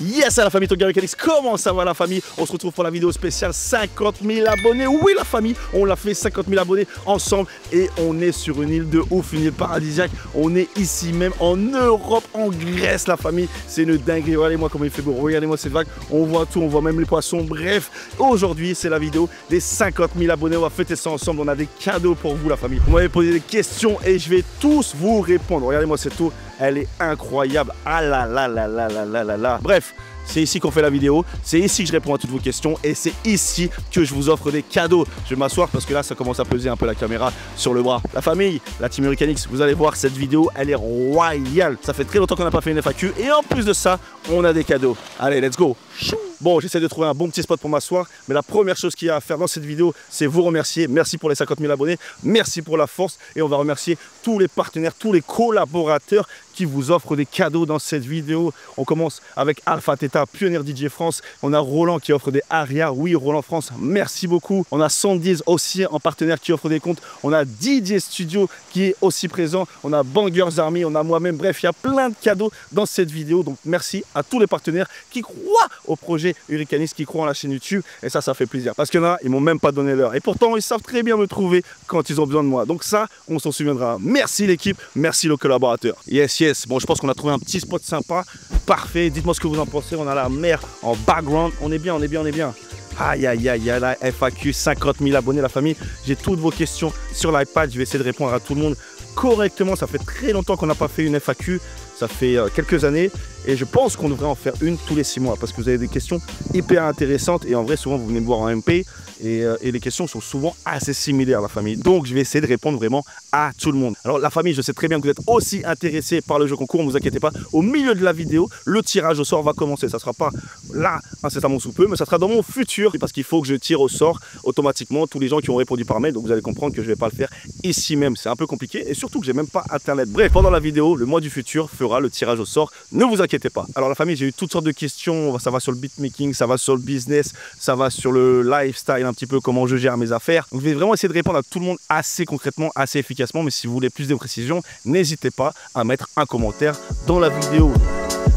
Yes, à la famille Tonga Mechanics, comment ça va la famille? On se retrouve pour la vidéo spéciale 50 000 abonnés. Oui la famille, on l'a fait 50 000 abonnés ensemble et on est sur une île de ouf, une île paradisiaque. On est ici même en Europe, en Grèce la famille. C'est une dinguerie, regardez-moi comment il fait beau, regardez-moi cette vague. On voit tout, on voit même les poissons. Bref, aujourd'hui c'est la vidéo des 50 000 abonnés. On va fêter ça ensemble, on a des cadeaux pour vous la famille. Vous m'avez posé des questions et je vais tous vous répondre. Regardez-moi cette eau, elle est incroyable. Ah là là là là là là là là. Bref, c'est ici qu'on fait la vidéo, c'est ici que je réponds à toutes vos questions et c'est ici que je vous offre des cadeaux. Je vais m'asseoir parce que là ça commence à peser un peu la caméra sur le bras. La famille, la Team Mechanics, vous allez voir cette vidéo, elle est royale. Ça fait très longtemps qu'on n'a pas fait une FAQ et en plus de ça, on a des cadeaux. Allez, let's go. Bon, j'essaie de trouver un bon petit spot pour m'asseoir, mais la première chose qu'il y a à faire dans cette vidéo, c'est vous remercier. Merci pour les 50 000 abonnés, merci pour la force et on va remercier tous les partenaires, tous les collaborateurs qui vous offrent des cadeaux dans cette vidéo. On commence avec Alpha Theta, Pionnier DJ France. On a Roland qui offre des Aria. Oui, Roland France, merci beaucoup. On a Sandiz aussi en partenaire qui offre des comptes. On a DJ Studio qui est aussi présent. On a Bangers Army, on a moi-même. Bref, il y a plein de cadeaux dans cette vidéo. Donc, merci à tous les partenaires qui croient au projet Hurricanis, qui croient en la chaîne YouTube. Et ça fait plaisir. Parce qu'il y en a, ils m'ont même pas donné l'heure. Et pourtant, ils savent très bien me trouver quand ils ont besoin de moi. Donc ça, on s'en souviendra. Merci l'équipe, merci les collaborateurs. Yes, yes. Bon, je pense qu'on a trouvé un petit spot sympa. Parfait. Dites-moi ce que vous en pensez. On a la mer en background. On est bien, on est bien, on est bien. Aïe, aïe, aïe, aïe, la FAQ, 50 000 abonnés, la famille. J'ai toutes vos questions sur l'iPad. Je vais essayer de répondre à tout le monde correctement. Ça fait très longtemps qu'on n'a pas fait une FAQ. Ça fait quelques années. Et je pense qu'on devrait en faire une tous les 6 mois. Parce que vous avez des questions hyper intéressantes. Et en vrai, souvent, vous venez me voir en MP. Et les questions sont souvent assez similaires, la famille. Donc, je vais essayer de répondre vraiment à tout le monde. Alors, la famille, je sais très bien que vous êtes aussi intéressés par le jeu concours. Ne vous inquiétez pas. Au milieu de la vidéo, le tirage au sort va commencer. Ça ne sera pas là, incessamment sous peu, mais ça sera dans mon futur. Parce qu'il faut que je tire au sort automatiquement tous les gens qui ont répondu par mail. Donc, vous allez comprendre que je ne vais pas le faire ici même. C'est un peu compliqué. Et surtout que j'ai même pas Internet. Bref, pendant la vidéo, le mois du futur fera le tirage au sort. Ne vous inquiétez pas. Alors, la famille, j'ai eu toutes sortes de questions. Ça va sur le beatmaking, ça va sur le business, ça va sur le lifestyle, un petit peu comment je gère mes affaires. Donc, je vais vraiment essayer de répondre à tout le monde assez concrètement, assez efficacement. Mais si vous voulez plus de précisions, n'hésitez pas à mettre un commentaire dans la vidéo.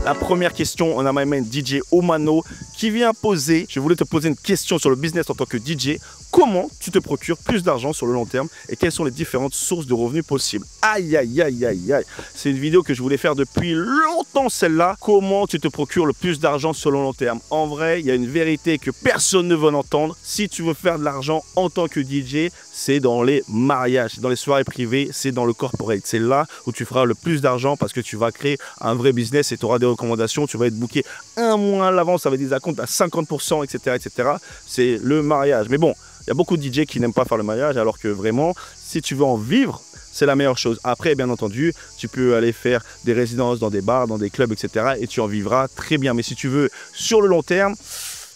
La première question, on a my man DJ Omano qui vient poser. Je voulais te poser une question sur le business en tant que DJ. Comment tu te procures plus d'argent sur le long terme et quelles sont les différentes sources de revenus possibles? Aïe, aïe, aïe, aïe, aïe. C'est une vidéo que je voulais faire depuis longtemps, celle-là. Comment tu te procures le plus d'argent sur le long terme? En vrai, il y a une vérité que personne ne veut entendre. Si tu veux faire de l'argent en tant que DJ, c'est dans les mariages, dans les soirées privées, c'est dans le corporate. C'est là où tu feras le plus d'argent parce que tu vas créer un vrai business et tu auras des recommandations. Tu vas être booké un mois à l'avance avec des acomptes à 50%, etc., etc. C'est le mariage. Mais bon, il y a beaucoup de DJ qui n'aiment pas faire le mariage alors que vraiment, si tu veux en vivre, c'est la meilleure chose. Après, bien entendu, tu peux aller faire des résidences dans des bars, dans des clubs, etc. et tu en vivras très bien. Mais si tu veux, sur le long terme,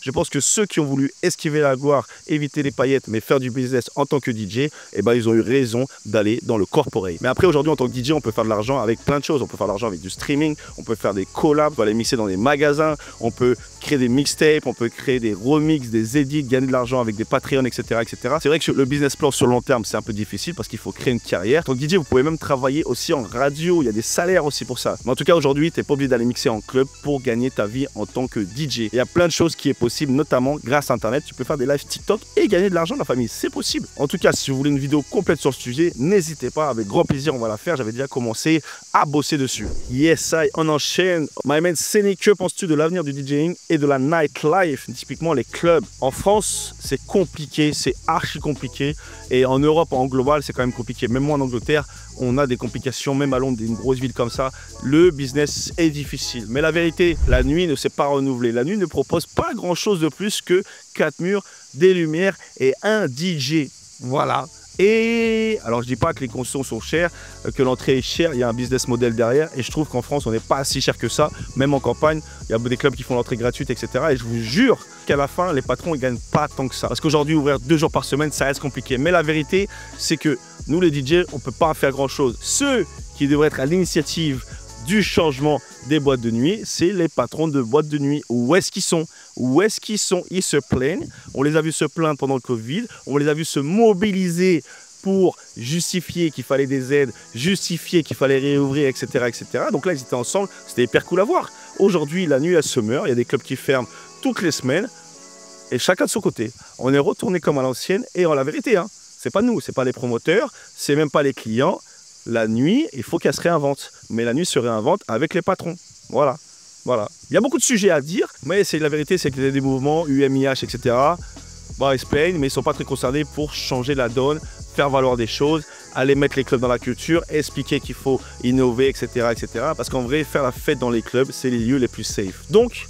je pense que ceux qui ont voulu esquiver la gloire, éviter les paillettes, mais faire du business en tant que DJ, eh ben, ils ont eu raison d'aller dans le corporate. Mais après, aujourd'hui, en tant que DJ, on peut faire de l'argent avec plein de choses. On peut faire de l'argent avec du streaming, on peut faire des collabs, on peut aller mixer dans des magasins, on peut créer des mixtapes, on peut créer des remixes, des edits, gagner de l'argent avec des Patreons, etc., etc. C'est vrai que le business plan sur le long terme, c'est un peu difficile parce qu'il faut créer une carrière. En tant que DJ, vous pouvez même travailler aussi en radio. Il y a des salaires aussi pour ça. Mais en tout cas, aujourd'hui, tu n'es pas obligé d'aller mixer en club pour gagner ta vie en tant que DJ. Il y a plein de choses qui est possible, notamment grâce à Internet. Tu peux faire des lives TikTok et gagner de l'argent, la famille. C'est possible. En tout cas, si vous voulez une vidéo complète sur le sujet, n'hésitez pas. Avec grand plaisir, on va la faire. J'avais déjà commencé à bosser dessus. Yes, on enchaîne. My man, Séné, que penses-tu de l'avenir du DJing et de la nightlife, typiquement les clubs? En France, c'est compliqué, c'est archi compliqué. Et en Europe, en global, c'est quand même compliqué. Même moi, en Angleterre, on a des complications, même à Londres, une grosse ville comme ça. Le business est difficile. Mais la vérité, la nuit ne s'est pas renouvelée. La nuit ne propose pas grand-chose de plus que 4 murs, des lumières et un DJ. Voilà. Et alors je dis pas que les consos sont chers, que l'entrée est chère, il y a un business model derrière et je trouve qu'en France on n'est pas si cher que ça, même en campagne, il y a des clubs qui font l'entrée gratuite, etc. Et je vous jure qu'à la fin les patrons ils gagnent pas tant que ça. Parce qu'aujourd'hui ouvrir 2 jours par semaine ça reste compliqué. Mais la vérité c'est que nous les DJ on peut pas faire grand chose. Ceux qui devraient être à l'initiative du changement des boîtes de nuit, c'est les patrons de boîtes de nuit. Où est-ce qu'ils sont? Où est-ce qu'ils sont? Ils se plaignent. On les a vus se plaindre pendant le Covid. On les a vus se mobiliser pour justifier qu'il fallait des aides, justifier qu'il fallait réouvrir, etc., etc. Donc là, ils étaient ensemble. C'était hyper cool à voir. aujourd'hui, la nuit, elle se meurt. Il y a des clubs qui ferment toutes les semaines et chacun de son côté. On est retourné comme à l'ancienne et en la vérité, hein, c'est pas nous, c'est pas les promoteurs, c'est même pas les clients. La nuit, il faut qu'elle se réinvente. Mais la nuit se réinvente avec les patrons. Voilà. Voilà. Il y a beaucoup de sujets à dire, mais la vérité, c'est qu'il y a des mouvements, UMIH, etc. Bah, ils se plaignent, mais ils ne sont pas très concernés pour changer la donne, faire valoir des choses, aller mettre les clubs dans la culture, expliquer qu'il faut innover, etc., etc. Parce qu'en vrai, faire la fête dans les clubs, c'est les lieux les plus safe. Donc,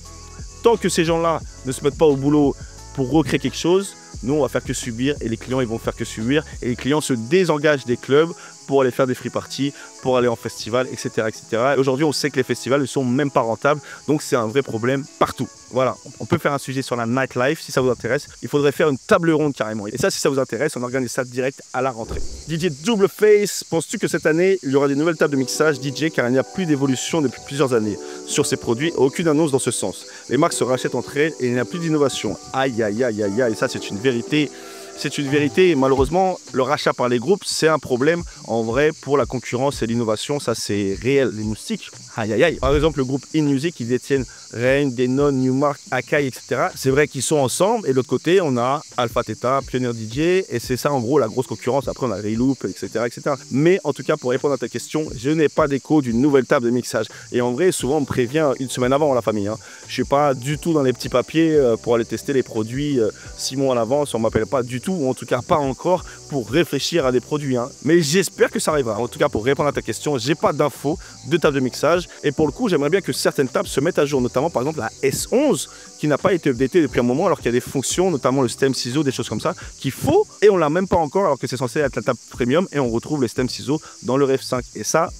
tant que ces gens-là ne se mettent pas au boulot pour recréer quelque chose, nous, on va faire que subir et les clients, ils vont faire que subir. Et les clients se désengagent des clubs pour aller faire des free parties, pour aller en festival, etc. etc. Aujourd'hui, on sait que les festivals ne sont même pas rentables, donc c'est un vrai problème partout. Voilà, on peut faire un sujet sur la nightlife si ça vous intéresse. Il faudrait faire une table ronde carrément. Et ça, si ça vous intéresse, on organise ça direct à la rentrée. DJ Double Face, penses-tu que cette année, il y aura des nouvelles tables de mixage DJ car il n'y a plus d'évolution depuis plusieurs années sur ces produits, aucune annonce dans ce sens. Les marques se rachètent entre elles et il n'y a plus d'innovation. Aïe, aïe, aïe, aïe, aïe, et ça, c'est une vérité. C'est une vérité et malheureusement, le rachat par les groupes, c'est un problème en vrai pour la concurrence et l'innovation. Ça, c'est réel, les moustiques. Aïe, aïe, aïe. Par exemple, le groupe InMusic, ils détiennent Rain, Denon, Newmark, Akai, etc. C'est vrai qu'ils sont ensemble et de l'autre côté, on a Alpha Theta, Pioneer DJ et c'est ça en gros la grosse concurrence. Après, on a Reloop, etc., etc. Mais en tout cas, pour répondre à ta question, je n'ai pas d'écho d'une nouvelle table de mixage. Et en vrai, souvent, on me prévient une semaine avant, la famille. Hein. Je ne suis pas du tout dans les petits papiers pour aller tester les produits 6 mois à l'avance. On ne m'appelle pas du tout, ou en tout cas pas encore, pour réfléchir à des produits. Hein. Mais j'espère que ça arrivera. En tout cas, pour répondre à ta question, j'ai pas d'infos de table de mixage. Et pour le coup, j'aimerais bien que certaines tables se mettent à jour, notamment par exemple la S11, qui n'a pas été updatée depuis un moment, alors qu'il y a des fonctions, notamment le stem ciseau, des choses comme ça, qu'il faut, et on l'a même pas encore, alors que c'est censé être la table premium, et on retrouve les stem ciseaux dans le F5. Et ça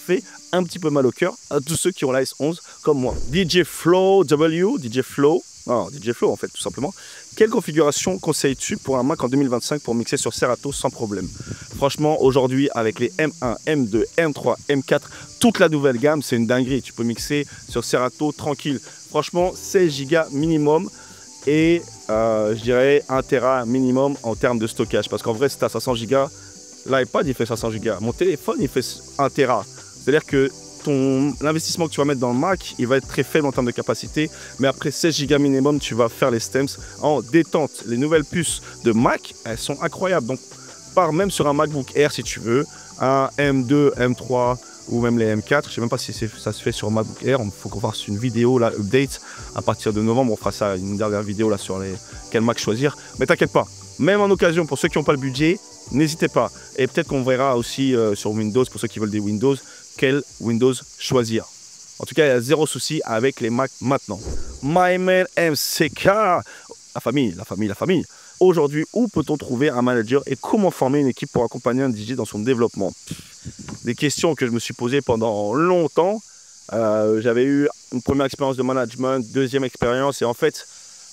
fait un petit peu mal au cœur à tous ceux qui ont la S11 comme moi. DJ Flow W, DJ Flow en fait, tout simplement. Quelle configuration conseilles-tu pour un Mac en 2025 pour mixer sur Serato sans problème? Franchement, aujourd'hui, avec les M1, M2, M3, M4, toute la nouvelle gamme, c'est une dinguerie. Tu peux mixer sur Serato tranquille. Franchement, 16 Go minimum et je dirais 1 Tera minimum en termes de stockage. Parce qu'en vrai, si tu as 500 Go, l'iPad, il fait 500 Go. Mon téléphone, il fait 1 Tera. C'est-à-dire que l'investissement que tu vas mettre dans le Mac, il va être très faible en termes de capacité, mais après 16 Go minimum, tu vas faire les stems en détente. Les nouvelles puces de Mac, elles sont incroyables. Donc, pars même sur un MacBook Air si tu veux, un M2, M3 ou même les M4. Je ne sais même pas si ça se fait sur MacBook Air. Il faut qu'on fasse une vidéo là, update. À partir de novembre, on fera ça, une dernière vidéo là sur quel Mac choisir. Mais t'inquiète pas, même en occasion, pour ceux qui n'ont pas le budget, n'hésitez pas. Et peut-être qu'on verra aussi sur Windows, pour ceux qui veulent des Windows, quel Windows choisir. En tout cas, il y a zéro souci avec les Mac maintenant. MyMail MCK, la famille. Aujourd'hui, où peut-on trouver un manager et comment former une équipe pour accompagner un DJ dans son développement? Des questions que je me suis posées pendant longtemps. J'avais eu une première expérience de management, deuxième expérience et en fait,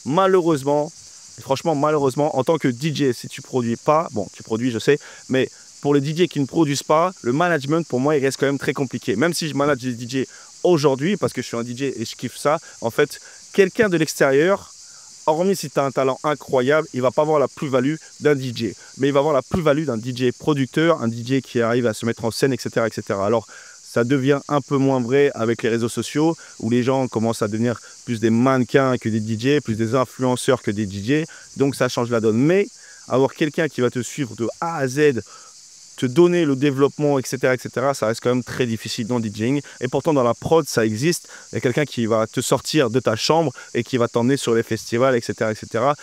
malheureusement, franchement, malheureusement, en tant que DJ, si tu produis pas, bon, tu produis, je sais, mais pour les DJ qui ne produisent pas, le management, pour moi, il reste quand même très compliqué. Même si je manage des DJ aujourd'hui, parce que je suis un DJ et je kiffe ça, en fait, quelqu'un de l'extérieur, hormis si tu as un talent incroyable, il ne va pas avoir la plus-value d'un DJ. Mais il va avoir la plus-value d'un DJ producteur, un DJ qui arrive à se mettre en scène, etc., etc. Alors, ça devient un peu moins vrai avec les réseaux sociaux, où les gens commencent à devenir plus des mannequins que des DJ, plus des influenceurs que des DJ. Donc, ça change la donne. Mais avoir quelqu'un qui va te suivre de A à Z, te donner le développement, etc., ça reste quand même très difficile dans le DJing. Et pourtant, dans la prod, ça existe. Il y a quelqu'un qui va te sortir de ta chambre et qui va t'emmener sur les festivals, etc.,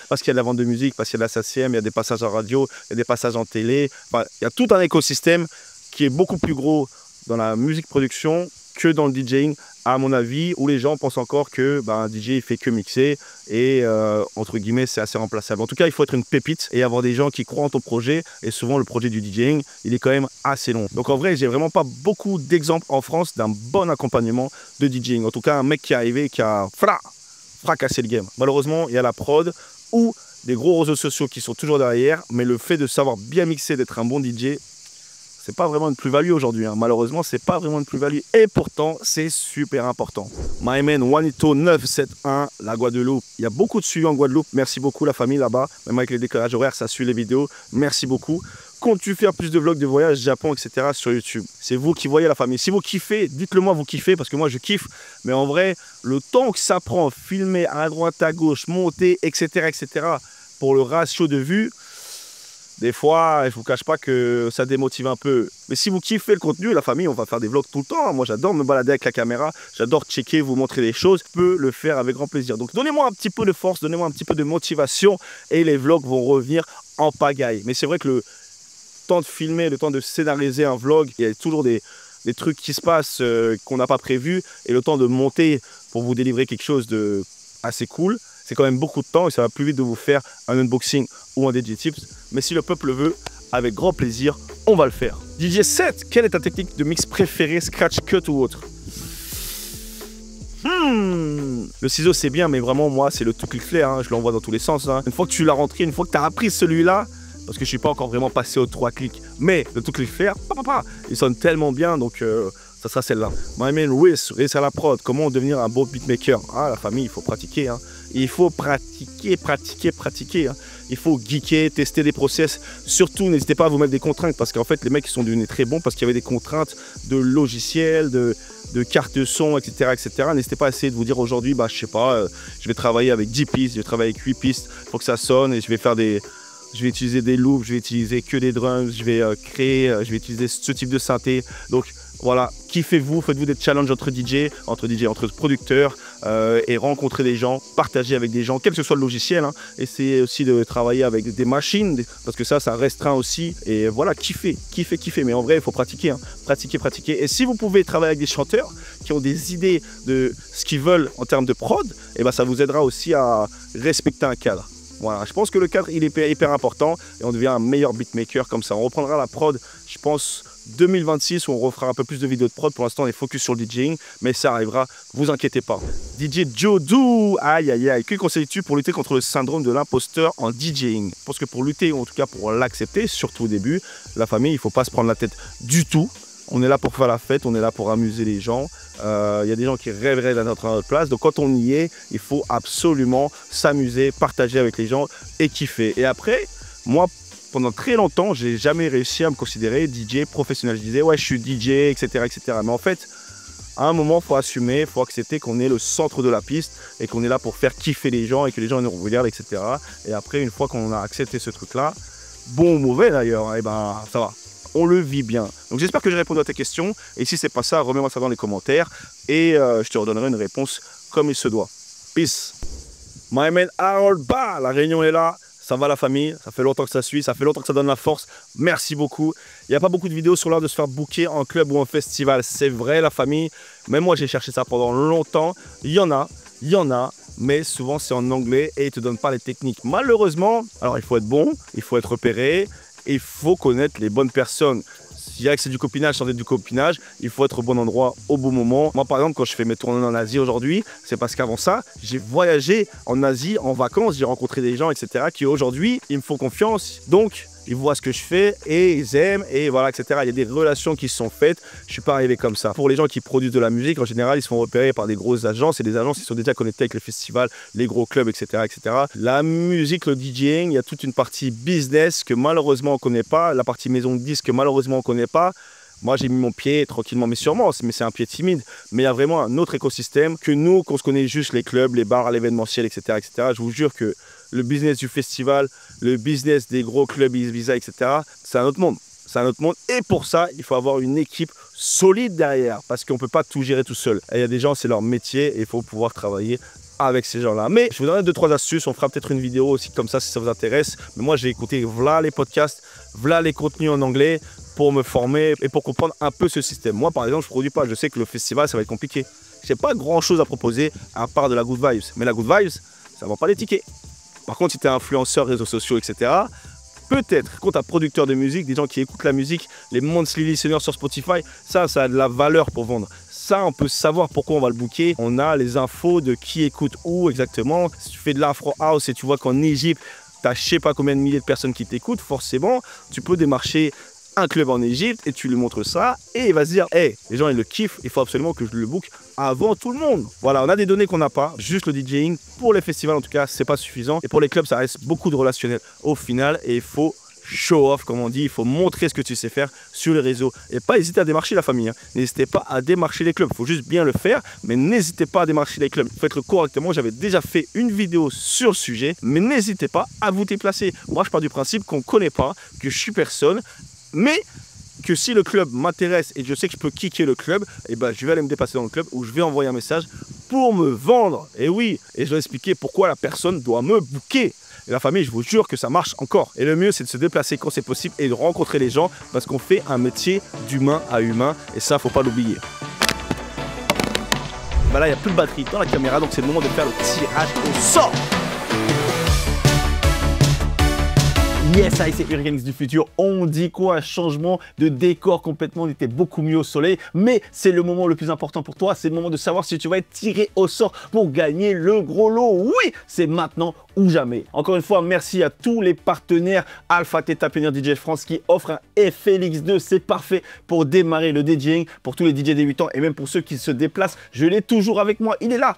parce qu'il y a de la vente de musique, parce qu'il y a de la SACM, il y a des passages en radio, il y a des passages en télé. Enfin, il y a tout un écosystème qui est beaucoup plus gros dans la musique production que dans le DJing, à mon avis, où les gens pensent encore que un DJ il fait que mixer et entre guillemets c'est assez remplaçable. En tout cas, il faut être une pépite et avoir des gens qui croient en ton projet. Et souvent, le projet du DJing, il est quand même assez long. Donc en vrai, j'ai vraiment pas beaucoup d'exemples en France d'un bon accompagnement de DJing. En tout cas, un mec qui est arrivé et qui a fracassé le game. Malheureusement, il y a la prod ou des gros réseaux sociaux qui sont toujours derrière, mais le fait de savoir bien mixer, d'être un bon DJ, c'est pas vraiment une plus-value aujourd'hui. Hein. Malheureusement, c'est pas vraiment une plus-value. Et pourtant, c'est super important. MyMan Juanito 971, la Guadeloupe. Il y a beaucoup de suivi en Guadeloupe. Merci beaucoup la famille là-bas. Même avec les décalages horaires, ça suit les vidéos. Merci beaucoup. comptes-tu faire plus de vlogs de voyage, Japon, etc. sur YouTube? C'est vous qui voyez la famille. Si vous kiffez, dites-le moi, vous kiffez, parce que moi je kiffe. Mais en vrai, le temps que ça prend, filmer à droite, à gauche, monter, etc., pour le ratio de vues, des fois, je ne vous cache pas que ça démotive un peu. Mais si vous kiffez le contenu, la famille, on va faire des vlogs tout le temps. Moi, j'adore me balader avec la caméra. J'adore checker, vous montrer des choses. Je peux le faire avec grand plaisir. Donc, donnez-moi un petit peu de force, donnez-moi un petit peu de motivation et les vlogs vont revenir en pagaille. Mais c'est vrai que le temps de filmer, le temps de scénariser un vlog, il y a toujours des trucs qui se passent qu'on n'a pas prévus. Et le temps de monter pour vous délivrer quelque chose de assez cool, c'est quand même beaucoup de temps et ça va plus vite de vous faire un unboxing ou un DJ Tips. Mais si le peuple veut, avec grand plaisir, on va le faire. DJ 7, quelle est ta technique de mix préférée, scratch, cut ou autre? Le ciseau c'est bien, mais vraiment moi c'est le tout clic clair, hein. Je l'envoie dans tous les sens. Hein. Une fois que tu l'as rentré, une fois que tu as appris celui-là, parce que je suis pas encore vraiment passé aux 3 clics, mais le tout clic clair, il sonne tellement bien, donc ça sera celle-là. My man Wiz à la prod, comment devenir un beau beatmaker? Ah, la famille, il faut pratiquer. Hein. Il faut pratiquer. Hein. Il faut geeker, tester des process. Surtout, n'hésitez pas à vous mettre des contraintes parce qu'en fait, les mecs ils sont devenus très bons parce qu'il y avait des contraintes de logiciels, de cartes son, etc. N'hésitez pas à essayer de vous dire aujourd'hui, bah, je sais pas, je vais travailler avec 10 pistes, je vais travailler avec 8 pistes pour que ça sonne et je vais utiliser des loops, je vais utiliser que des drums, je vais je vais utiliser ce type de synthé. Donc voilà, kiffez-vous, faites-vous des challenges entre producteurs et rencontrez des gens, partagez avec des gens, quel que soit le logiciel. Hein. Essayez aussi de travailler avec des machines parce que ça restreint aussi. Et voilà, kiffez. Mais en vrai, il faut pratiquer, hein. Pratiquer. Et si vous pouvez travailler avec des chanteurs qui ont des idées de ce qu'ils veulent en termes de prod, et ben ça vous aidera aussi à respecter un cadre. Voilà, je pense que le cadre, il est hyper important et on devient un meilleur beatmaker comme ça. On reprendra la prod, je pense, 2026 où on refera un peu plus de vidéos de prod. Pour l'instant, on est focus sur le DJing, mais ça arrivera, vous inquiétez pas. DJ Joe, aïe, que conseilles-tu pour lutter contre le syndrome de l'imposteur en DJing? Je pense que pour lutter, ou en tout cas pour l'accepter, surtout au début, la famille, il ne faut pas se prendre la tête du tout. On est là pour faire la fête, on est là pour amuser les gens. Il y a des gens qui rêveraient d'être à notre place. Donc quand on y est, il faut absolument s'amuser, partager avec les gens et kiffer. Et après, moi, pendant très longtemps, j'ai jamais réussi à me considérer DJ professionnel. Je disais, ouais, je suis DJ, etc. Mais en fait, à un moment, il faut assumer, il faut accepter qu'on est le centre de la piste et qu'on est là pour faire kiffer les gens et que les gens nous regardent, etc. Et après, une fois qu'on a accepté ce truc-là, bon ou mauvais d'ailleurs, et ben ça va. On le vit bien. Donc j'espère que j'ai répondu à ta question. Et si c'est pas ça, remets-moi ça dans les commentaires. Et je te redonnerai une réponse comme il se doit. Peace. My man Harold Ba, la réunion est là. Ça va la famille, ça fait longtemps que ça suit, ça fait longtemps que ça donne la force. Merci beaucoup. Il n'y a pas beaucoup de vidéos sur l'art de se faire booker en club ou en festival. C'est vrai la famille. Même moi j'ai cherché ça pendant longtemps. Il y en a. Mais souvent c'est en anglais et ils ne te donnent pas les techniques. Malheureusement, alors il faut être bon, il faut être repéré. Il faut connaître les bonnes personnes. Je dirais que c'est du copinage sans être du copinage. Il faut être au bon endroit au bon moment. Moi, par exemple, quand je fais mes tournées en Asie aujourd'hui, c'est parce qu'avant ça, j'ai voyagé en Asie en vacances. J'ai rencontré des gens, etc. qui aujourd'hui, ils me font confiance. Donc, ils voient ce que je fais et ils aiment et voilà, etc. Il y a des relations qui se sont faites. Je ne suis pas arrivé comme ça. Pour les gens qui produisent de la musique, en général, ils se font repérer par des grosses agences et des agences qui sont déjà connectées avec les festivals, les gros clubs, etc. La musique, le DJing, il y a toute une partie business que malheureusement on ne connaît pas. La partie maison de disques que malheureusement on ne connaît pas. Moi, j'ai mis mon pied tranquillement, mais sûrement, mais c'est un pied timide. Mais il y a vraiment un autre écosystème que nous, qu'on se connaît juste les clubs, les bars, l'événementiel, etc. Je vous jure que le business du festival, le business des gros clubs, Ibiza, etc., c'est un autre monde. Et pour ça, il faut avoir une équipe solide derrière parce qu'on ne peut pas tout gérer tout seul. Et il y a des gens, c'est leur métier et il faut pouvoir travailler avec ces gens-là. Mais je vous donnerai 2-3 astuces. On fera peut-être une vidéo aussi comme ça si ça vous intéresse. Mais moi, j'ai écouté voilà les podcasts, voilà les contenus en anglais pour me former et pour comprendre un peu ce système. Moi, par exemple, je ne produis pas. Je sais que le festival, ça va être compliqué. Je n'ai pas grand-chose à proposer à part de la good vibes. Mais la good vibes, ça ne vend pas les tickets. Par contre, si tu es influenceur, réseaux sociaux, etc., peut-être, quand tu es producteur de musique, des gens qui écoutent la musique, les monthly listeners sur Spotify, ça a de la valeur pour vendre. Ça, on peut savoir pourquoi on va le booker. On a les infos de qui écoute où exactement. Si tu fais de l'afro house et tu vois qu'en Égypte, tu as je sais pas combien de milliers de personnes qui t'écoutent, forcément, tu peux démarcher un club en Égypte et tu lui montres ça et il va se dire hey, les gens ils le kiffent, il faut absolument que je le book avant tout le monde. Voilà, on a des données qu'on n'a pas, juste le DJing. Pour les festivals en tout cas, c'est pas suffisant et pour les clubs, ça reste beaucoup de relationnel au final et il faut show off, comme on dit. Il faut montrer ce que tu sais faire sur les réseaux. Et pas hésiter à démarcher la famille. Hein. N'hésitez pas à démarcher les clubs. Il faut juste bien le faire. Mais n'hésitez pas à démarcher les clubs. Faites-le correctement. J'avais déjà fait une vidéo sur le sujet. Mais n'hésitez pas à vous déplacer. Moi, je pars du principe qu'on ne connaît pas, que je suis personne. Mais que si le club m'intéresse et je sais que je peux kicker le club, et ben je vais aller me dépasser dans le club ou je vais envoyer un message pour me vendre. Et oui, et je vais expliquer pourquoi la personne doit me booker. Et la famille, je vous jure que ça marche encore. Et le mieux, c'est de se déplacer quand c'est possible et de rencontrer les gens parce qu'on fait un métier d'humain à humain et ça, faut pas l'oublier. Bah là, il n'y a plus de batterie dans la caméra, donc c'est le moment de faire le tirage au sort. Yes, c'est Urganix du futur. On dit quoi? Changement de décor complètement. On était beaucoup mieux au soleil. Mais c'est le moment le plus important pour toi. C'est le moment de savoir si tu vas être tiré au sort pour gagner le gros lot. Oui, c'est maintenant ou jamais. Encore une fois, merci à tous les partenaires Alpha Theta Pioneer DJ France qui offrent un FLX2. C'est parfait pour démarrer le DJing, pour tous les DJ débutants et même pour ceux qui se déplacent. Je l'ai toujours avec moi. Il est là.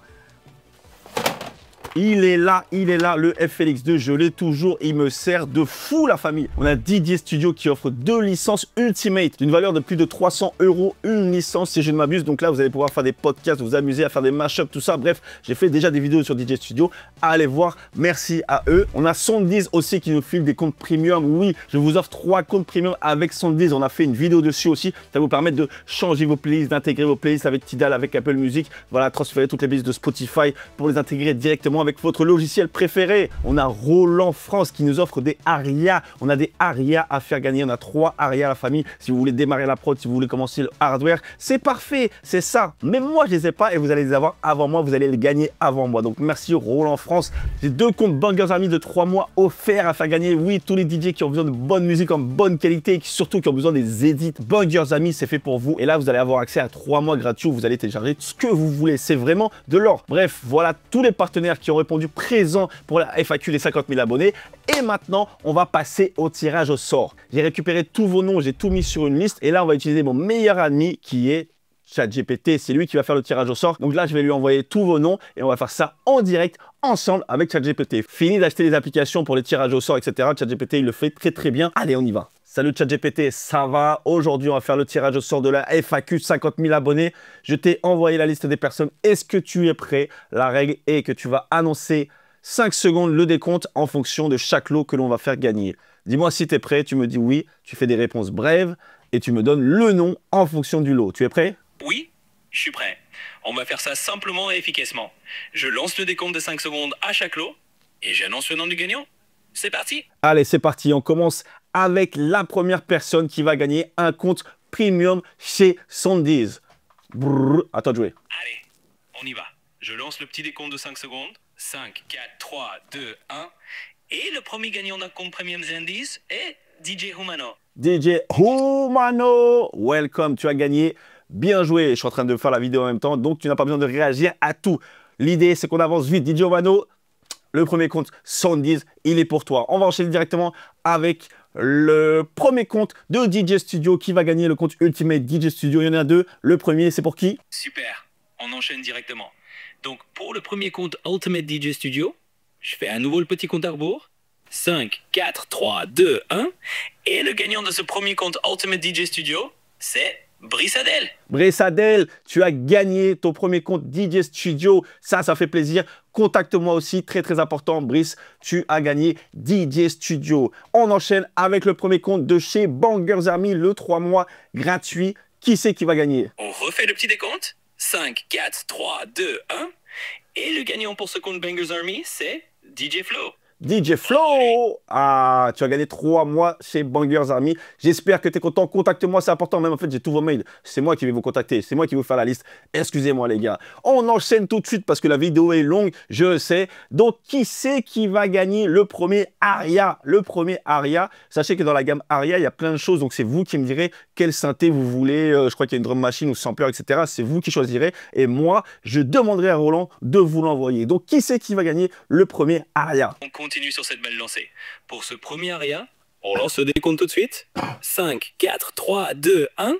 Il est là, le FLX2, je l'ai toujours, il me sert de fou la famille. On a DJ Studio qui offre 2 licences Ultimate d'une valeur de plus de 300 € une licence si je ne m'abuse. Donc là, vous allez pouvoir faire des podcasts, vous amuser à faire des mashups, tout ça. Bref, j'ai fait déjà des vidéos sur DJ Studio. Allez voir, merci à eux. On a Sondiz aussi qui nous file des comptes premium. Oui, je vous offre 3 comptes premium avec Sondiz. On a fait une vidéo dessus aussi. Ça va vous permettre de changer vos playlists, d'intégrer vos playlists avec Tidal, avec Apple Music. Voilà, transférer toutes les playlists de Spotify pour les intégrer directement avec votre logiciel préféré. On a Roland France qui nous offre des ARIA. On a des ARIA à faire gagner. On a 3 ARIA à la famille. Si vous voulez démarrer la prod, si vous voulez commencer le hardware, c'est parfait. C'est ça. Mais moi, je les ai pas et vous allez les avoir avant moi. Vous allez les gagner avant moi. Donc, merci Roland France. J'ai 2 comptes Bangers Army de 3 mois offerts à faire gagner. Oui, tous les DJ qui ont besoin de bonne musique en bonne qualité et surtout qui ont besoin des edits. Bangers Army, c'est fait pour vous. Et là, vous allez avoir accès à 3 mois gratuits où vous allez télécharger ce que vous voulez. C'est vraiment de l'or. Bref, voilà tous les partenaires qui ont répondu présent pour la FAQ des 50 000 abonnés. Et maintenant, on va passer au tirage au sort. J'ai récupéré tous vos noms, j'ai tout mis sur une liste. Et là, on va utiliser mon meilleur ami qui est ChatGPT. C'est lui qui va faire le tirage au sort. Donc là, je vais lui envoyer tous vos noms et on va faire ça en direct ensemble avec ChatGPT. Fini d'acheter les applications pour les tirages au sort, etc. ChatGPT, il le fait très très bien. Allez, on y va. Salut ChatGPT, ça va? Aujourd'hui, on va faire le tirage au sort de la FAQ 50 000 abonnés. Je t'ai envoyé la liste des personnes. Est-ce que tu es prêt? La règle est que tu vas annoncer 5 secondes le décompte en fonction de chaque lot que l'on va faire gagner. Dis-moi si tu es prêt, tu me dis oui, tu fais des réponses brèves et tu me donnes le nom en fonction du lot. Tu es prêt? Oui, je suis prêt. On va faire ça simplement et efficacement. Je lance le décompte de 5 secondes à chaque lot et j'annonce le nom du gagnant. C'est parti. Allez, c'est parti. On commence avec la première personne qui va gagner un compte premium chez Sondiz. Brrr, à toi de jouer. Allez, on y va. Je lance le petit décompte de 5 secondes. 5, 4, 3, 2, 1. Et le premier gagnant d'un compte premium Sondiz est DJ Humano. DJ Humano, welcome, tu as gagné. Bien joué. Je suis en train de faire la vidéo en même temps, donc tu n'as pas besoin de réagir à tout. L'idée, c'est qu'on avance vite. DJ Humano, le premier compte Sondiz, il est pour toi. On va enchaîner directement avec le premier compte de DJ Studio qui va gagner le compte Ultimate DJ Studio. Il y en a 2. Le premier, c'est pour qui? Super, on enchaîne directement. Donc, pour le premier compte Ultimate DJ Studio, je fais à nouveau le petit compte à rebours. 5, 4, 3, 2, 1. Et le gagnant de ce premier compte Ultimate DJ Studio, c'est Brice Adel. Brice Adel, tu as gagné ton premier compte DJ Studio. Ça fait plaisir. Contacte-moi aussi, très très important. Brice, tu as gagné DJ Studio. On enchaîne avec le premier compte de chez Bangers Army, le 3 mois gratuit. Qui c'est qui va gagner? On refait le petit décompte. 5, 4, 3, 2, 1. Et le gagnant pour ce compte Bangers Army, c'est DJ Flo. DJ Flo, ah, tu as gagné 3 mois chez Bangers Army. J'espère que tu es content. Contacte-moi, c'est important. Même en fait, j'ai tous vos mails. C'est moi qui vais vous contacter. C'est moi qui vais vous faire la liste. Excusez-moi, les gars. On enchaîne tout de suite parce que la vidéo est longue, je sais. Donc, qui c'est qui va gagner le premier ARIA? Le premier ARIA. Sachez que dans la gamme ARIA, il y a plein de choses. Donc, c'est vous qui me direz quel synthé vous voulez. Je crois qu'il y a une drum machine ou sampler, etc. C'est vous qui choisirez. Et moi, je demanderai à Roland de vous l'envoyer. Donc, qui c'est qui va gagner le premier ARIA? On continue sur cette belle lancée. Pour ce premier ARIA, on lance le décompte tout de suite. 5, 4, 3, 2, 1.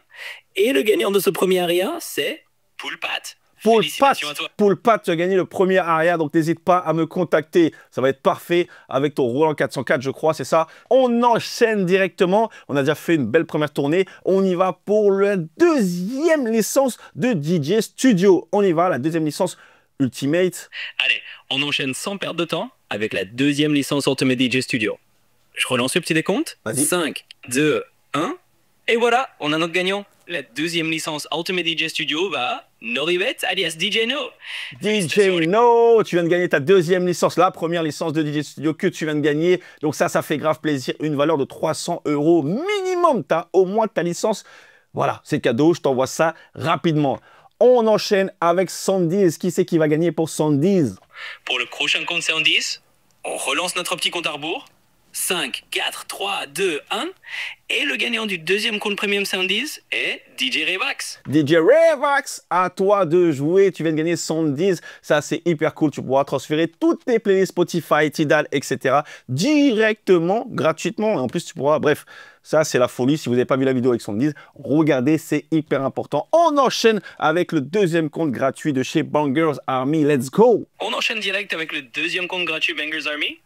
Et le gagnant de ce premier ARIA, c'est Poulpat. Félicitations à toi. Poule Pat, tu as gagné le premier aria, donc n'hésite pas à me contacter. Ça va être parfait avec ton Roland 404, je crois, c'est ça. On enchaîne directement. On a déjà fait une belle première tournée. On y va pour la deuxième licence de DJ Studio. On y va, la deuxième licence Ultimate. Allez, on enchaîne sans perdre de temps avec la deuxième licence Ultimate DJ Studio. Je relance le petit décompte. Vas-y. 5, 2, 1. Et voilà, on a notre gagnant. La deuxième licence Ultimate DJ Studio va Norivette alias DJ No. DJ No, tu viens de gagner ta deuxième licence, la première licence de DJ Studio que tu viens de gagner. Donc ça fait grave plaisir. Une valeur de 300 € minimum. Tu as au moins ta licence. Voilà, c'est cadeau. Je t'envoie ça rapidement. On enchaîne avec 110. Qui c'est qui va gagner pour 110? Pour le prochain compte 110, on relance notre petit compte à rebours. 5, 4, 3, 2, 1. Et le gagnant du deuxième compte premium 110 est DJ Revax. DJ Revax, à toi de jouer. Tu viens de gagner 110. Ça, c'est hyper cool. Tu pourras transférer toutes tes playlists Spotify, Tidal, etc. directement, gratuitement. Et en plus, tu pourras... Bref, ça, c'est la folie. Si vous n'avez pas vu la vidéo avec 110, regardez, c'est hyper important. On enchaîne avec le deuxième compte gratuit de chez Bangers Army. Let's go. On enchaîne direct avec le deuxième compte gratuit Bangers Army.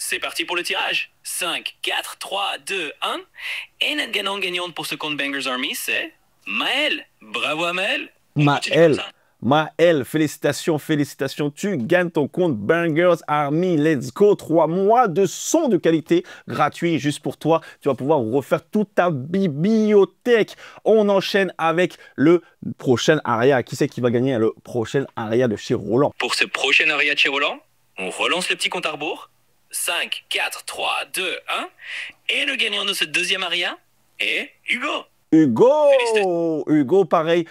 C'est parti pour le tirage. 5, 4, 3, 2, 1. Et notre gagnante pour ce compte Bangers Army, c'est Maël. Bravo à Maël. Maël, félicitations, félicitations. Tu gagnes ton compte Bangers Army. Let's go. 3 mois de son de qualité gratuit juste pour toi. Tu vas pouvoir refaire toute ta bibliothèque. On enchaîne avec le prochain aria. Qui c'est qui va gagner le prochain aria de chez Roland? Pour ce prochain aria de chez Roland, on relance le petit compte à rebours. 5, 4, 3, 2, 1. Et le gagnant de ce deuxième aria est Hugo. Hugo, pareil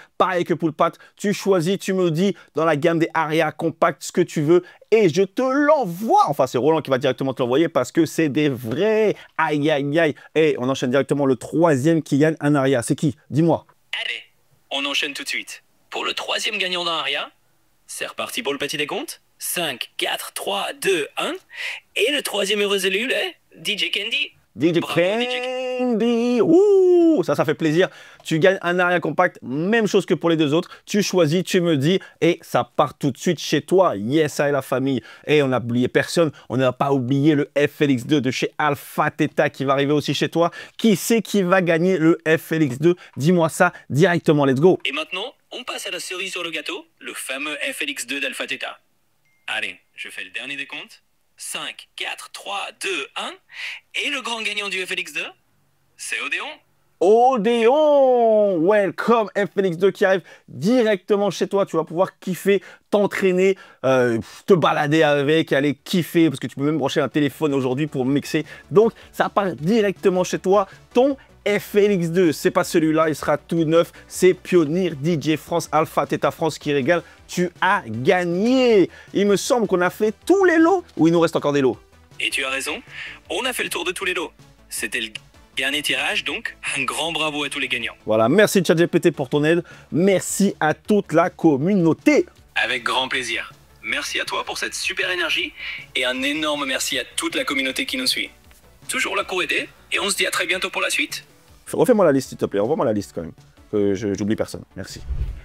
que Poule Pat. Tu choisis, tu me dis dans la gamme des arias compacts ce que tu veux et je te l'envoie. Enfin, c'est Roland qui va directement te l'envoyer parce que c'est des vrais. Aïe, aïe, aïe. Et on enchaîne directement le troisième qui gagne un aria. C'est qui? Dis-moi. Allez, on enchaîne tout de suite. Pour le troisième gagnant d'un aria, c'est reparti pour le petit décompte. 5, 4, 3, 2, 1. Et le troisième heureux élu est DJ Candy. DJ Candy. Ouh, ça fait plaisir. Tu gagnes un aria compact, même chose que pour les deux autres. Tu choisis, tu me dis, et ça part tout de suite chez toi. Yes, ça est la famille. Et on n'a oublié personne. On n'a pas oublié le FLX2 de chez Alpha Theta qui va arriver aussi chez toi. Qui c'est qui va gagner le FLX2? Dis-moi ça directement. Let's go. Et maintenant, on passe à la cerise sur le gâteau, le fameux FLX2 d'Alpha Theta. Allez, je fais le dernier décompte. 5, 4, 3, 2, 1. Et le grand gagnant du FLX2, c'est Odéon. Odéon! Welcome FLX2 qui arrive directement chez toi. Tu vas pouvoir kiffer, t'entraîner, te balader avec, aller kiffer, parce que tu peux même brancher un téléphone aujourd'hui pour mixer. Donc, ça part directement chez toi. Ton FLX2, c'est pas celui-là, il sera tout neuf. C'est Pioneer DJ France, Alpha Theta France qui régale. Tu as gagné. Il me semble qu'on a fait tous les lots ou il nous reste encore des lots? Et tu as raison, on a fait le tour de tous les lots. C'était le dernier tirage, donc un grand bravo à tous les gagnants. Voilà, merci ChatGPT pour ton aide. Merci à toute la communauté. Avec grand plaisir. Merci à toi pour cette super énergie et un énorme merci à toute la communauté qui nous suit. Toujours là pour aider et on se dit à très bientôt pour la suite. Refais-moi la liste s'il te plaît, envoie-moi la liste quand même. Que j'oublie personne, merci.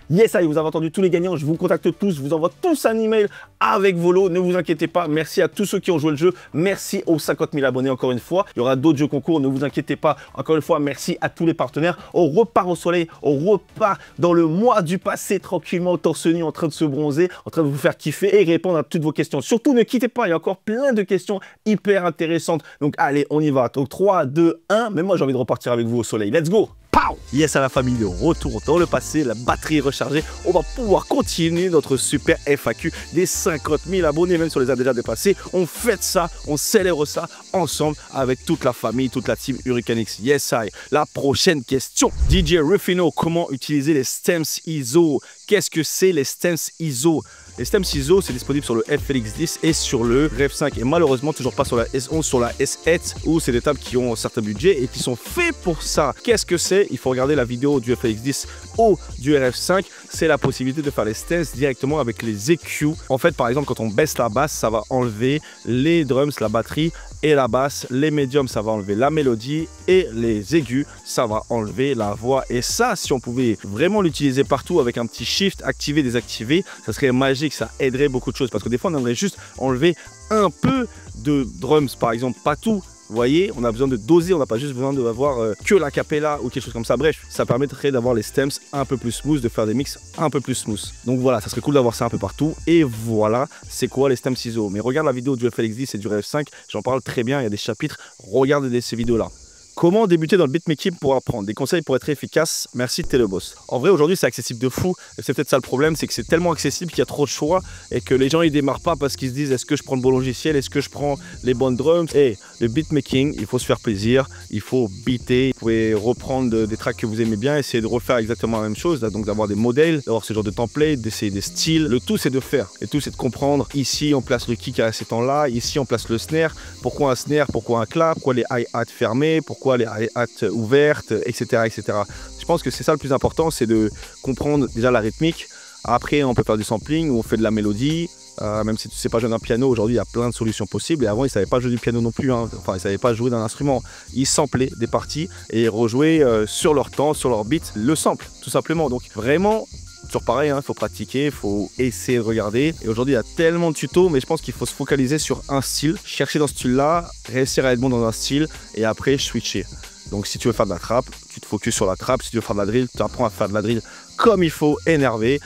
Yes, vous avez entendu tous les gagnants, je vous contacte tous, je vous envoie tous un email avec vos lots, ne vous inquiétez pas. Merci à tous ceux qui ont joué le jeu, merci aux 50 000 abonnés encore une fois. Il y aura d'autres jeux concours, ne vous inquiétez pas. Encore une fois, merci à tous les partenaires. On repart au soleil, on repart dans le mois du passé tranquillement, torse nu, en train de se bronzer, en train de vous faire kiffer et répondre à toutes vos questions. Surtout, ne quittez pas, il y a encore plein de questions hyper intéressantes. Donc allez, on y va. Donc 3, 2, 1, mais moi j'ai envie de repartir avec vous au soleil. Let's go! Pow! Yes à la famille, de retour dans le passé, la batterie est rechargée. On va pouvoir continuer notre super FAQ des 50 000 abonnés, même si on les a déjà dépassés. On fête ça, on célèbre ça ensemble avec toute la famille, toute la team Hurricane X. Yes, la prochaine question. DJ Rufino, comment utiliser les stems ISO? Qu'est-ce que c'est les stems ISO? Les stems ISO, c'est disponible sur le FLX10 et sur le Rev 5 et malheureusement toujours pas sur la S11, sur la S8 où c'est des tables qui ont un certain budget et qui sont faits pour ça. Qu'est-ce que c'est? fait, il faut regarder la vidéo du FLX10 ou du RF5, c'est la possibilité de faire les stances directement avec les EQ. En fait, par exemple, quand on baisse la basse, ça va enlever les drums, la batterie et la basse. Les médiums, ça va enlever la mélodie et les aigus, ça va enlever la voix. Et ça, si on pouvait vraiment l'utiliser partout avec un petit shift, activer, désactiver, ça serait magique, ça aiderait beaucoup de choses. Parce que des fois, on aimerait juste enlever un peu de drums, par exemple, pas tout. Vous voyez, on a besoin de doser, on n'a pas juste besoin d'avoir que la capella ou quelque chose comme ça. Bref, ça permettrait d'avoir les stems un peu plus smooth, de faire des mix un peu plus smooth. Donc voilà, ça serait cool d'avoir ça un peu partout. Et voilà, c'est quoi les stems ISO. Mais regarde la vidéo du FLX10 et du RF5, j'en parle très bien, il y a des chapitres, regardez ces vidéos-là. Comment débuter dans le beatmaking pour apprendre? Des conseils pour être efficace. Merci Teleboss. En vrai, aujourd'hui, c'est accessible de fou. Et c'est peut-être ça le problème, c'est que c'est tellement accessible qu'il y a trop de choix et que les gens, ils démarrent pas parce qu'ils se disent est-ce que je prends le bon logiciel? Est-ce que je prends les bonnes drums? Et le beatmaking, il faut se faire plaisir. Il faut beater. Vous pouvez reprendre des tracks que vous aimez bien, essayer de refaire exactement la même chose. Donc d'avoir des modèles, d'avoir ce genre de template, d'essayer des styles. Le tout, c'est de faire. Et tout, c'est de comprendre. Ici, on place le kick à ces temps-là. Ici, on place le snare. Pourquoi un snare? Pourquoi un clap? Pourquoi les hi-hats fermés? Pourquoi les hi-hats ouvertes, etc., etc. Je pense que c'est ça le plus important, c'est de comprendre déjà la rythmique. Après, on peut faire du sampling ou on fait de la mélodie. Même si tu ne sais pas jouer d'un piano, aujourd'hui, il y a plein de solutions possibles. Et avant, ils ne savaient pas jouer du piano non plus. Hein. Enfin, ils ne savaient pas jouer d'un instrument. Ils samplaient des parties et rejouaient sur leur temps, sur leur beat, le sample, tout simplement. Donc, vraiment, toujours pareil, il faut pratiquer, il faut essayer de regarder. Et aujourd'hui, il y a tellement de tutos, mais je pense qu'il faut se focaliser sur un style. Chercher dans ce style-là, réussir à être bon dans un style et après, switcher. Donc si tu veux faire de la trap, tu te focuses sur la trap. Si tu veux faire de la drill, tu apprends à faire de la drill comme il faut, énervé.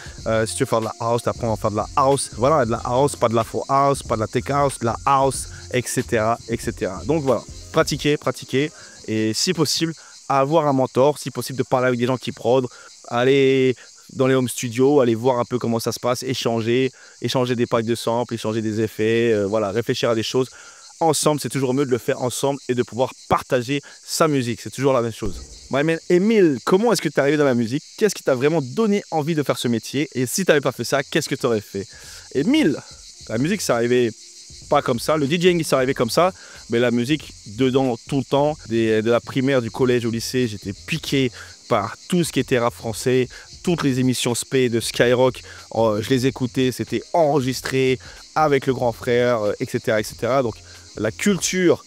Si tu veux faire de la house, tu apprends à faire de la house. Voilà, de la house, pas de la faux house, pas de la tech house, de la house, etc., etc. Donc voilà, pratiquer, pratiquer. Et si possible, avoir un mentor. Si possible, de parler avec des gens qui prodent. Aller dans les home studios, aller voir un peu comment ça se passe, échanger des packs de samples, échanger des effets, voilà, réfléchir à des choses. Ensemble, c'est toujours mieux de le faire ensemble et de pouvoir partager sa musique. C'est toujours la même chose. My man, Emile, comment est-ce que tu es arrivé dans la musique? Qu'est-ce qui t'a vraiment donné envie de faire ce métier? Et si tu n'avais pas fait ça, qu'est-ce que tu aurais fait? Emile, la musique, c'est arrivé pas comme ça. Le DJing, c'est arrivé comme ça. Mais la musique, dedans, tout le temps, de la primaire, du collège au lycée, j'étais piqué par tout ce qui était rap français. Toutes les émissions SP de Skyrock, je les écoutais, c'était enregistré avec le grand frère, etc., etc. Donc, la culture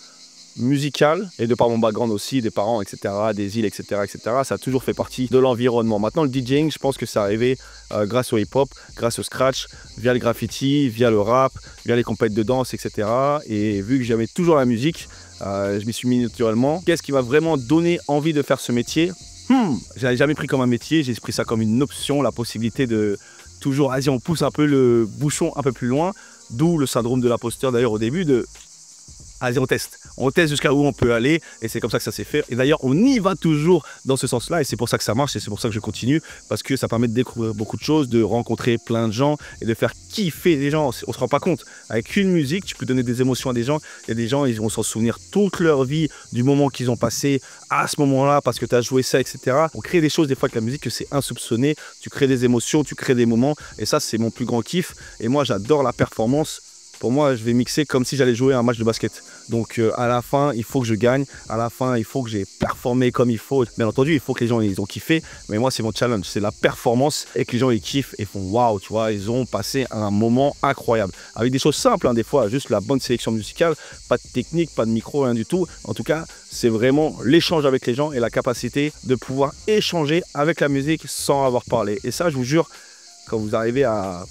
musicale, et de par mon background aussi, des parents, etc., des îles, etc., etc., ça a toujours fait partie de l'environnement. Maintenant, le DJing, je pense que c'est arrivé grâce au hip-hop, grâce au scratch, via le graffiti, via le rap, via les compètes de danse, etc. Et vu que j'aimais toujours la musique, je m'y suis mis naturellement. Qu'est-ce qui m'a vraiment donné envie de faire ce métier? Je l'avais jamais pris comme un métier, j'ai pris ça comme une option, la possibilité de toujours, vas-y, on pousse un peu le bouchon un peu plus loin, d'où le syndrome de l'imposteur d'ailleurs au début de allez, on teste jusqu'à où on peut aller et c'est comme ça que ça s'est fait. Et d'ailleurs, on y va toujours dans ce sens-là et c'est pour ça que ça marche et c'est pour ça que je continue parce que ça permet de découvrir beaucoup de choses, de rencontrer plein de gens et de faire kiffer les gens. On se rend pas compte. Avec une musique, tu peux donner des émotions à des gens. Il y a des gens, ils vont s'en souvenir toute leur vie du moment qu'ils ont passé à ce moment-là parce que tu as joué ça, etc. On crée des choses des fois avec la musique que c'est insoupçonné. Tu crées des émotions, tu crées des moments et ça, c'est mon plus grand kiff. Et moi, j'adore la performance. Pour moi, je vais mixer comme si j'allais jouer un match de basket. Donc à la fin, il faut que je gagne. À la fin, il faut que j'ai performé comme il faut. Bien entendu, il faut que les gens ils ont kiffé. Mais moi, c'est mon challenge. C'est la performance et que les gens ils kiffent et font waouh, tu vois. Ils ont passé un moment incroyable. Avec des choses simples, hein, des fois, juste la bonne sélection musicale, pas de technique, pas de micro, rien du tout. En tout cas, c'est vraiment l'échange avec les gens et la capacité de pouvoir échanger avec la musique sans avoir parlé. Et ça, je vous jure, quand vous arrivez à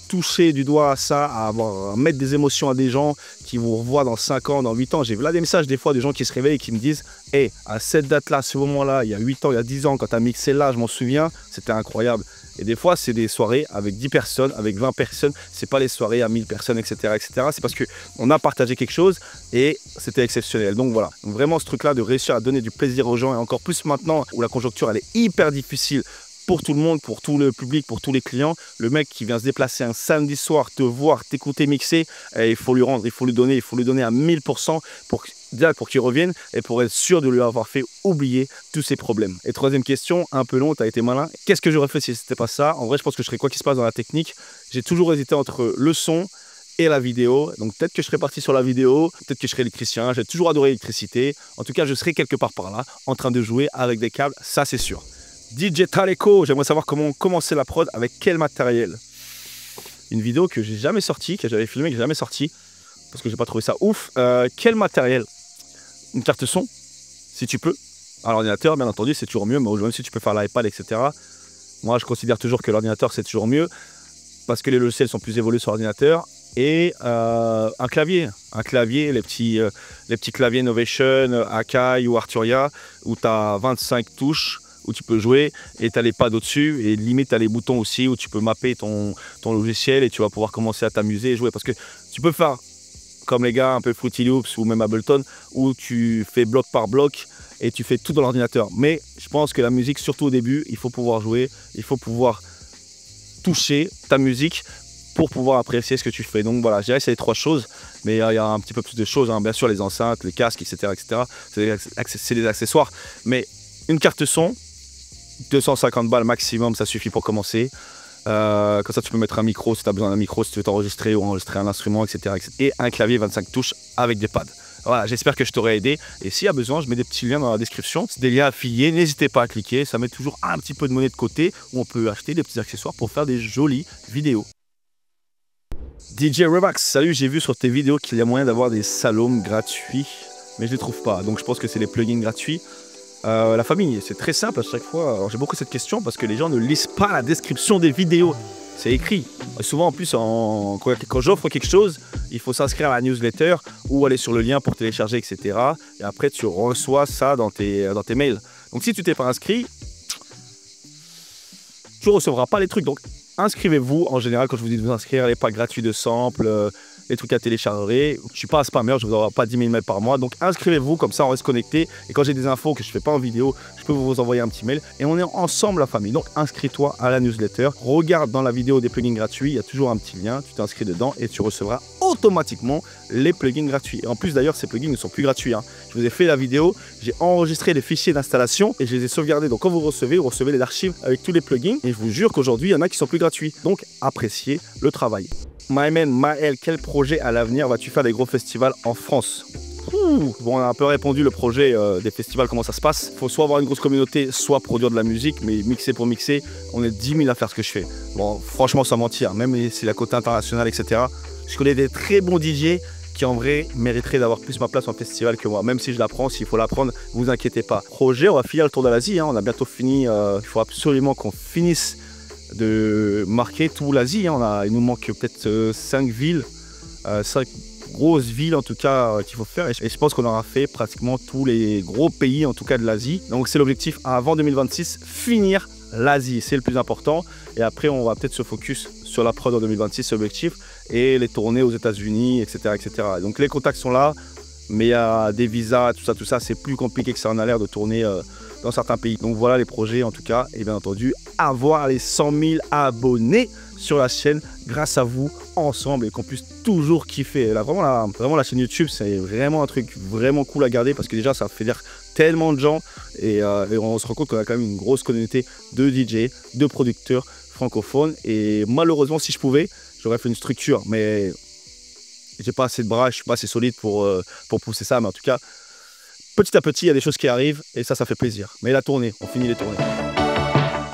toucher du doigt à ça, à mettre des émotions à des gens qui vous revoient dans 5 ans, dans 8 ans. J'ai vu là des messages des fois de gens qui se réveillent et qui me disent « Hey, à cette date-là, à ce moment-là, il y a 8 ans, il y a 10 ans, quand tu as mixé là, je m'en souviens, c'était incroyable. » Et des fois, c'est des soirées avec 10 personnes, avec 20 personnes. C'est pas les soirées à 1000 personnes, etc., etc. C'est parce qu'on a partagé quelque chose et c'était exceptionnel. Donc voilà, donc, vraiment ce truc-là de réussir à donner du plaisir aux gens et encore plus maintenant où la conjoncture, elle est hyper difficile pour tout le monde, pour tout le public, pour tous les clients. Le mec qui vient se déplacer un samedi soir, te voir, t'écouter mixer, il faut lui rendre, il faut lui donner à 1000% pour qu'il revienne et pour être sûr de lui avoir fait oublier tous ses problèmes. Et troisième question, un peu long, tu as été malin. Qu'est-ce que j'aurais fait si c'était pas ça? En vrai, je pense que je serais quoi qu'il se passe dans la technique. J'ai toujours hésité entre le son et la vidéo. Donc peut-être que je serai parti sur la vidéo, peut-être que je serai électricien. J'ai toujours adoré l'électricité. En tout cas, je serai quelque part par là, en train de jouer avec des câbles, ça c'est sûr. DJ Taleko, j'aimerais savoir comment commencer la prod, avec quel matériel. Une vidéo que j'ai jamais sortie, que j'avais filmée, que j'ai jamais sortie, parce que j'ai pas trouvé ça ouf. Quel matériel? Une carte son, si tu peux. À l'ordinateur, bien entendu, c'est toujours mieux, mais même si tu peux faire l'iPad, etc. Moi, je considère toujours que l'ordinateur, c'est toujours mieux, parce que les logiciels sont plus évolués sur l'ordinateur. Et un clavier, les petits claviers Novation, Akai ou Arturia, où tu as 25 touches, où tu peux jouer, et tu as les pads au-dessus, et limite tu as les boutons aussi, où tu peux mapper ton logiciel, et tu vas pouvoir commencer à t'amuser et jouer. Parce que tu peux faire comme les gars, un peu Fruity Loops ou même Ableton, où tu fais bloc par bloc, et tu fais tout dans l'ordinateur. Mais je pense que la musique, surtout au début, il faut pouvoir jouer, il faut pouvoir toucher ta musique, pour pouvoir apprécier ce que tu fais. Donc voilà, je dirais que c'est les trois choses, mais il y a un petit peu plus de choses, hein. Bien sûr les enceintes, les casques, etc. C'est des accessoires, mais une carte son, 250 balles maximum, ça suffit pour commencer. Comme ça tu peux mettre un micro si tu as besoin d'un micro, si tu veux t'enregistrer ou enregistrer un instrument, etc. Et un clavier 25 touches avec des pads. Voilà, j'espère que je t'aurai aidé, et s'il y a besoin, je mets des petits liens dans la description. C'est des liens affiliés, n'hésitez pas à cliquer, ça met toujours un petit peu de monnaie de côté, où on peut acheter des petits accessoires pour faire des jolies vidéos. DJ Revax, salut, j'ai vu sur tes vidéos qu'il y a moyen d'avoir des salums gratuits, mais je ne les trouve pas, donc je pense que c'est les plugins gratuits. La famille, c'est très simple à chaque fois. J'ai beaucoup cette question parce que les gens ne lisent pas la description des vidéos, c'est écrit. Et souvent en plus, quand j'offre quelque chose, il faut s'inscrire à la newsletter ou aller sur le lien pour télécharger, etc. Et après tu reçois ça dans tes mails. Donc si tu t'es pas inscrit, tu ne recevras pas les trucs. Donc inscrivez-vous. En général, quand je vous dis de vous inscrire, les packs gratuits de samples, les trucs à télécharger. Je ne suis pas un spammer, je ne vous envoie pas 10 000 mails par mois. Donc inscrivez-vous, comme ça on reste connecté. Et quand j'ai des infos que je ne fais pas en vidéo, je peux vous envoyer un petit mail. Et on est ensemble la famille. Donc inscris-toi à la newsletter. Regarde dans la vidéo des plugins gratuits, il y a toujours un petit lien. Tu t'inscris dedans et tu recevras automatiquement les plugins gratuits. Et en plus d'ailleurs, ces plugins ne sont plus gratuits, hein. Je vous ai fait la vidéo, j'ai enregistré les fichiers d'installation et je les ai sauvegardés. Donc quand vous recevez les archives avec tous les plugins. Et je vous jure qu'aujourd'hui, il y en a qui sont plus gratuits. Donc appréciez le travail. Myman, Maël, quel projet à l'avenir vas-tu faire des gros festivals en France? Bon, on a un peu répondu le projet des festivals, comment ça se passe. Il faut soit avoir une grosse communauté, soit produire de la musique, mais mixer pour mixer, on est 10 000 à faire ce que je fais. Bon, franchement, sans mentir, même si la côté internationale, etc. Je connais des très bons DJ qui en vrai mériteraient d'avoir plus ma place en festival que moi. Même si je l'apprends, s'il faut l'apprendre, vous inquiétez pas. Projet, on va finir le tour de l'Asie, hein. On a bientôt fini, il faut absolument qu'on finisse de marquer tout l'Asie, hein. Il nous manque peut-être 5 villes, 5 grosses villes en tout cas qu'il faut faire, et je pense qu'on aura fait pratiquement tous les gros pays en tout cas de l'Asie. Donc c'est l'objectif avant 2026, finir l'Asie, c'est le plus important, et après on va peut-être se focus sur la prod en 2026, c'est l'objectif, et les tournées aux États-Unis, etc., etc. Donc les contacts sont là, mais il y a des visas, tout ça, c'est plus compliqué que ça en a l'air de tourner dans certains pays. Donc voilà les projets en tout cas, et bien entendu avoir les 100 000 abonnés sur la chaîne grâce à vous ensemble, et qu'on puisse toujours kiffer. Là, vraiment la chaîne YouTube, c'est vraiment un truc vraiment cool à garder, parce que déjà ça fait dire tellement de gens, et on se rend compte qu'on a quand même une grosse communauté de DJ, de producteurs francophones. Et malheureusement, si je pouvais, j'aurais fait une structure, mais j'ai pas assez de bras, je suis pas assez solide pour pousser ça. Mais en tout cas, petit à petit, il y a des choses qui arrivent, et ça fait plaisir. Mais la tournée, on finit les tournées.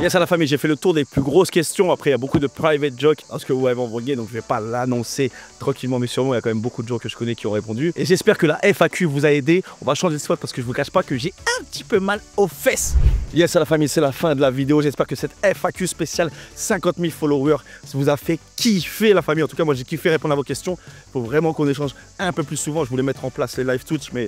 Yes à la famille, j'ai fait le tour des plus grosses questions. Après, il y a beaucoup de private jokes parce que vous m'avez envoyé, donc je ne vais pas l'annoncer tranquillement, mais sûrement il y a quand même beaucoup de gens que je connais qui ont répondu. Et j'espère que la FAQ vous a aidé. On va changer de spot parce que je vous cache pas que j'ai un petit peu mal aux fesses. Yes à la famille, c'est la fin de la vidéo. J'espère que cette FAQ spéciale 50 000 followers vous a fait kiffer la famille. En tout cas, moi j'ai kiffé répondre à vos questions. Il faut vraiment qu'on échange un peu plus souvent. Je voulais mettre en place les live Twitch, mais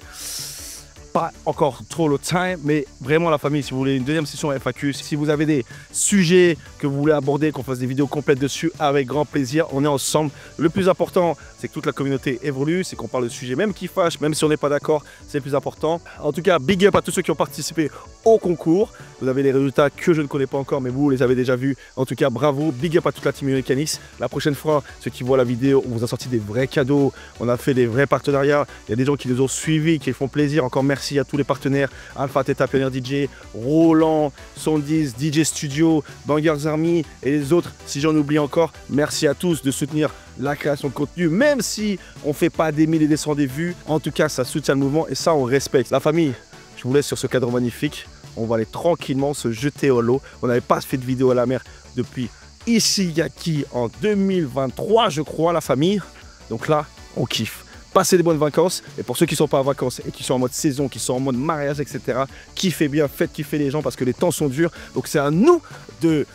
pas encore trop le time, mais vraiment la famille, si vous voulez une deuxième session FAQ, si vous avez des sujets que vous voulez aborder, qu'on fasse des vidéos complètes dessus, avec grand plaisir, on est ensemble. Le plus important, c'est que toute la communauté évolue, c'est qu'on parle de sujets même qui fâchent, même si on n'est pas d'accord, c'est le plus important. En tout cas, big up à tous ceux qui ont participé au concours. Vous avez les résultats que je ne connais pas encore, mais vous les avez déjà vus. En tout cas, bravo, big up à toute la team Unicanix. La prochaine fois, ceux qui voient la vidéo, on vous a sorti des vrais cadeaux, on a fait des vrais partenariats, il y a des gens qui nous ont suivis, qui font plaisir, encore merci merci à tous les partenaires, Alpha Theta Pioneer DJ, Roland, Sondis, DJ Studio, Bangers Army et les autres. Si j'en oublie encore, merci à tous de soutenir la création de contenu, même si on ne fait pas des 1000 et des 100 des vues. En tout cas, ça soutient le mouvement et ça, on respecte. La famille, je vous laisse sur ce cadre magnifique. On va aller tranquillement se jeter au lot. On n'avait pas fait de vidéo à la mer depuis Ishigaki en 2023, je crois, la famille. Donc là, on kiffe. Passez des bonnes vacances. Et pour ceux qui ne sont pas en vacances et qui sont en mode saison, qui sont en mode mariage, etc., kiffez bien, faites kiffer les gens parce que les temps sont durs. Donc c'est à nous de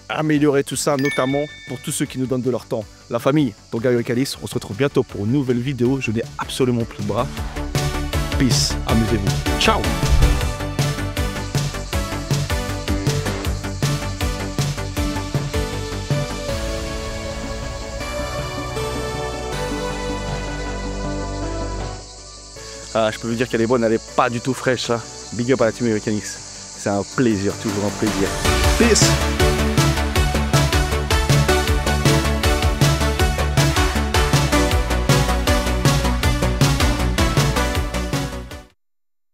améliorer tout ça, notamment pour tous ceux qui nous donnent de leur temps. La famille, ton gars Yoekalis, on se retrouve bientôt pour une nouvelle vidéo. Je n'ai absolument plus de bras. Peace, amusez-vous. Ciao. Ah, je peux vous dire qu'elle est bonne, elle n'est pas du tout fraîche. Hein. Big up à la team Mechanics. C'est un plaisir, toujours un plaisir. Peace.